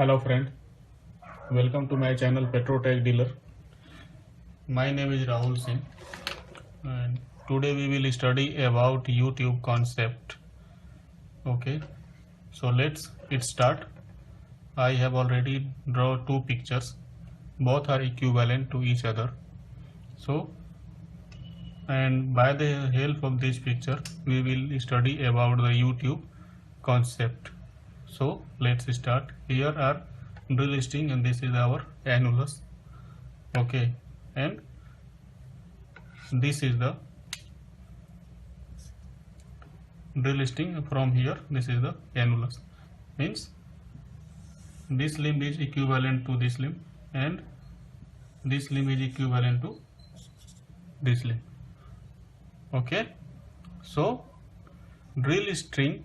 Hello friend, welcome to my channel Petrotech Dealer. My name is Rahul Singh and today we will study about YouTube concept. Okay, so let's start. I have already drawn two pictures, both are equivalent to each other. So, and by the help of this picture we will study about the YouTube concept. So let's start. Here are drill string and this is our annulus. Okay, and this is the drill string. From here this is the annulus, means this limb is equivalent to this limb and this limb is equivalent to this limb. Okay, so drill string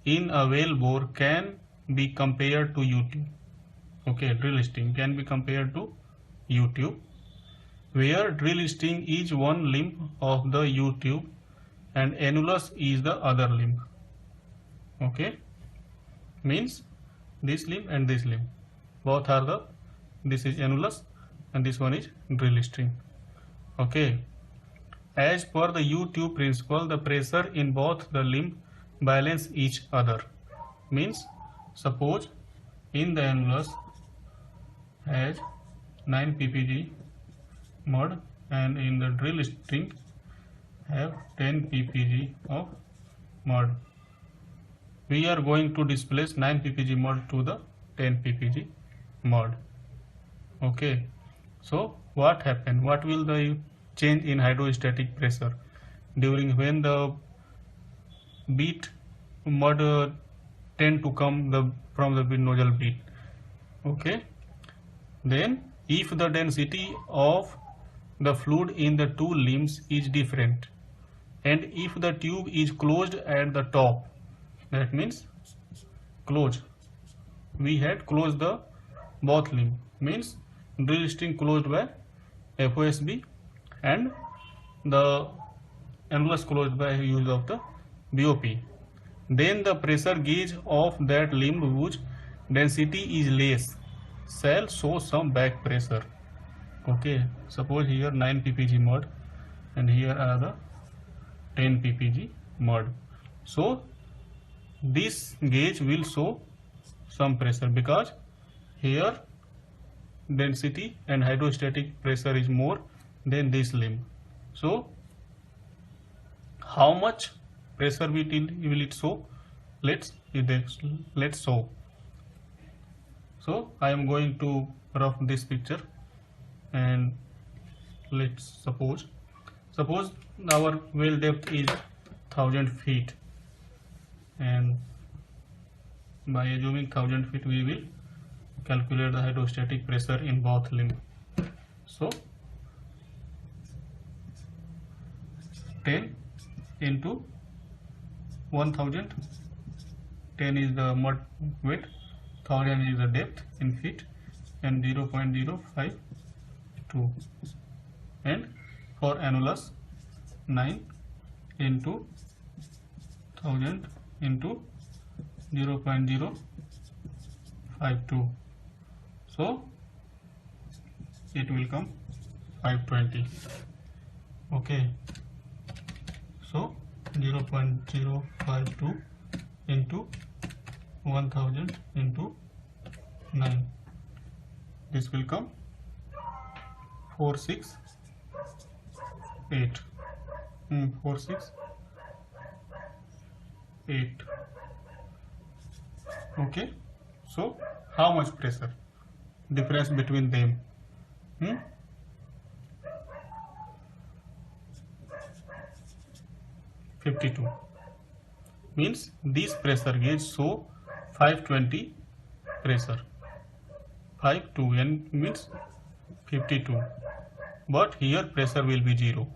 in a well bore can be compared to YouTube. Okay, drill string can be compared to YouTube, where drill string is one limb of the YouTube and annulus is the other limb. Okay, means this limb and this limb both are the, this is annulus and this one is drill string. Okay, as per the YouTube principle, the pressure in both the limb balance each other. Means suppose in the annulus has 9 ppg mud and in the drill string have 10 ppg of mud. We are going to displace 9 ppg mud to the 10 ppg mud. Okay, so what happened? What will the change in hydrostatic pressure during when the bead mud tend to come from the nozzle bead? Okay, then if the density of the fluid in the two limbs is different and if the tube is closed at the top, that means closed, we had closed the both limb, means drill string closed by FOSB and the annulus closed by use of the BOP, then the pressure gauge of that limb whose density is less shall show some back pressure. Okay, suppose here 9 ppg mud and here are the 10 ppg mud, so this gauge will show some pressure because here density and hydrostatic pressure is more than this limb. So how much pressure will it show? Let's show. So I am going to rough this picture and let's suppose our well depth is 1000 feet and by assuming 1000 feet we will calculate the hydrostatic pressure in both limbs. So 10 into 1000, 10 is the mud weight, 1000 is the depth in feet and 0.052, and for annulus 9 into 1000 into 0.052, so it will come 520. Okay, so 0.052 into 1000 into 9, this will come 468. 468. Okay, so how much pressure difference between them? 52, means this pressure gauge show 520 pressure, 52 and means 52, but here pressure will be 0.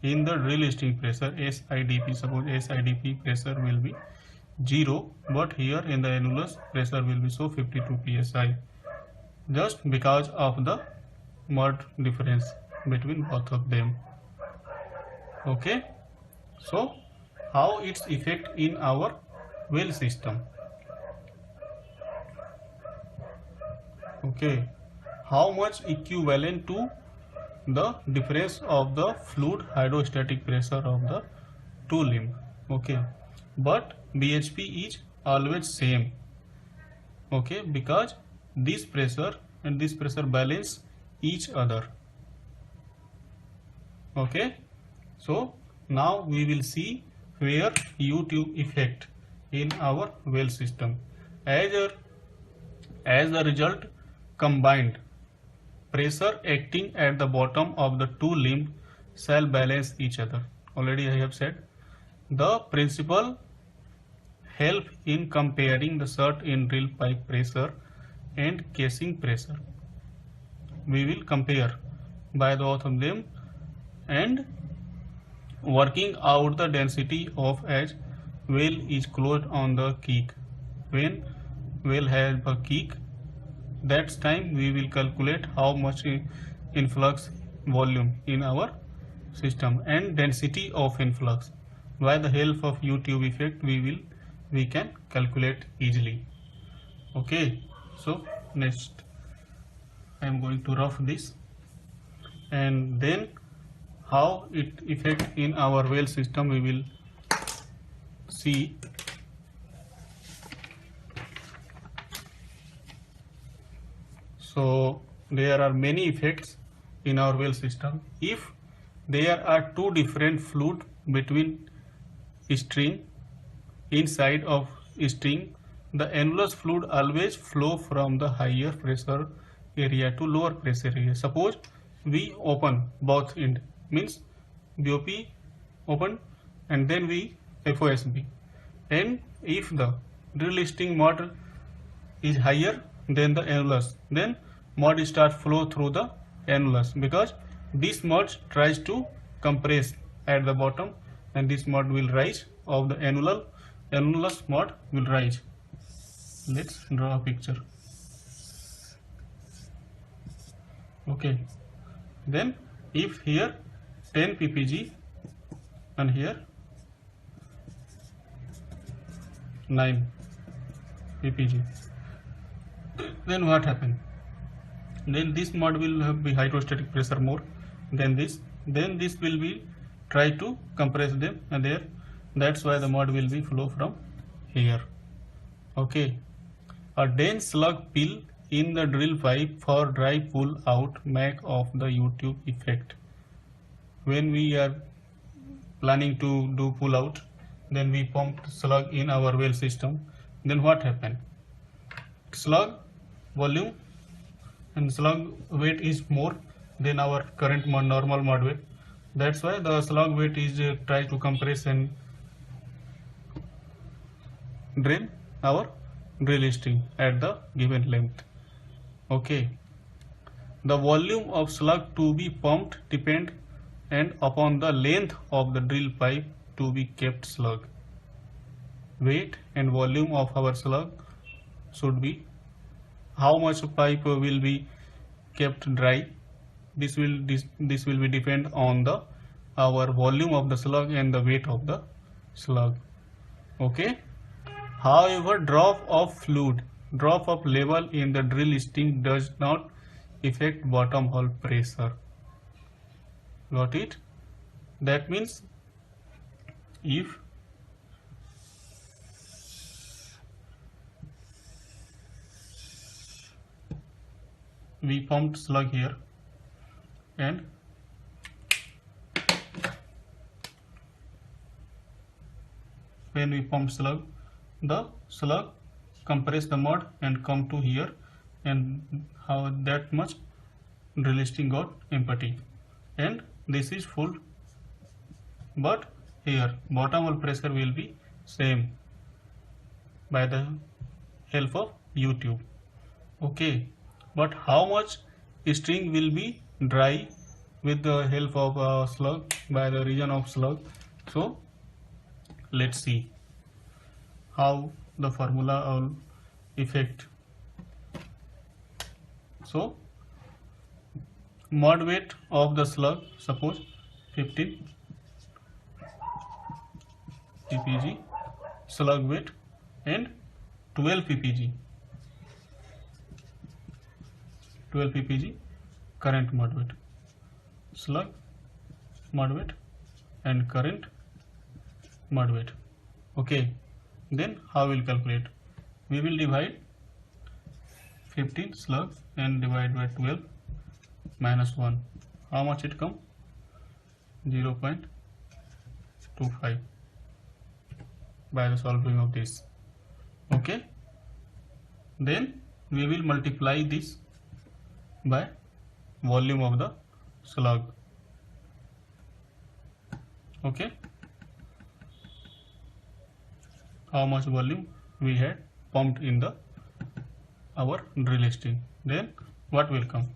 In the drill string pressure SIDP, suppose SIDP pressure will be 0, but here in the annulus pressure will be so 52 psi, just because of the mud difference between both of them. Okay, so how its effect in our well system? Okay, how much equivalent to the difference of the fluid hydrostatic pressure of the two limb. Okay, but BHP is always same. Okay, because this pressure and this pressure balance each other. Okay, so now we will see where U-tube effect in our well system. As the result, combined pressure acting at the bottom of the two limb shall balance each other. Already I have said the principle help in comparing the shut in drill pipe pressure and casing pressure. We will compare by both of them and working out the density of as well is closed on the kick. When well has a kick, that time we will calculate how much influx volume in our system and density of influx. By the help of U-tube effect we can calculate easily. Okay, so next I am going to rough this and then how it affect in our well system we will see. So there are many effects in our well system. If there are two different fluid between string inside of string, the annulus fluid always flow from the higher pressure area to lower pressure area. Suppose we open both end, means BOP open and then we FOSB, and if the drill sting mud is higher than the annulus, then mud start flow through the annulus, because this mud tries to compress at the bottom and this mud will rise of the annulus mud will rise. Let's draw a picture. Okay, then if here 10 ppg and here 9 ppg, then what happen? Then this mud will have be hydrostatic pressure more than this, then this will be try to compress them and there, that's why the mud will be flow from here. Okay, a dense slug pill in the drill pipe for dry pull out make of the U-tube effect. When we are planning to do pull out, then we pump slug in our well system, then what happen? Slug volume and slug weight is more than our current normal mud weight. That's why the slug weight is try to compress and drain our drill string at the given length. Okay, the volume of slug to be pumped depend and upon the length of the drill pipe to be kept slug. Weight and volume of our slug should be how much pipe will be kept dry. This will be depend on the our volume of the slug and the weight of the slug. Okay. However, drop of level in the drill string does not affect bottom hole pressure. Got it? That means if we pumped slug here and when we pump slug, the slug compress the mud and come to here, and how that much drill string got empty and this is full, but here bottom hole pressure will be same by the help of U-tube. Okay, but how much string will be dry with the help of slug by the region of slug? So let's see how the formula will affect. So mud weight of the slug, suppose 15 ppg slug weight and 12 ppg 12 ppg current mode weight, slug mode weight and current mode weight. Okay, then how we'll calculate? We will divide 15 slug and divide by 12 minus 1. How much it come? 0.25 by the solving of this. Okay, then we will multiply this by volume of the slug. Okay, how much volume we had pumped in the our drill string. Then what will come?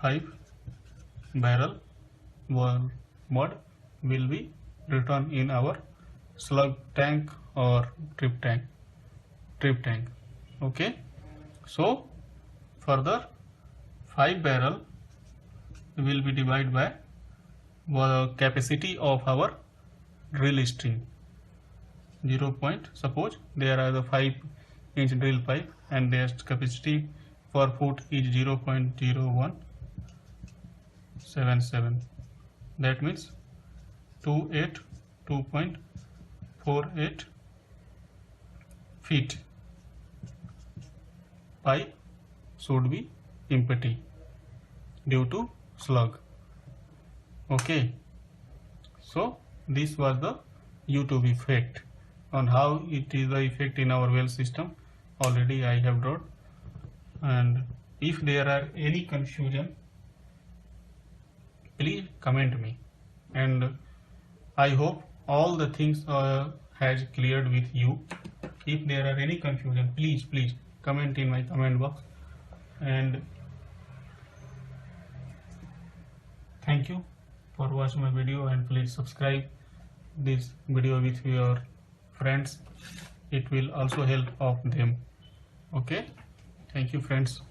5 barrel mud will be returned in our slug tank or trip tank. Okay, so further 5 barrel will be divided by the capacity of our drill string. 0. Suppose there are the 5-inch drill pipe and their capacity per foot is 0.0177. That means 2.48 feet pipe should be empty due to slug. Okay, so this was the YouTube effect. On how it is the effect in our well system already I have drawn, and if there are any confusion please comment me, and I hope all the things has cleared with you. If there are any confusion please comment in my comment box, and thank you for watching my video, and please subscribe this video with your friends. It will also help of them. Okay, thank you friends.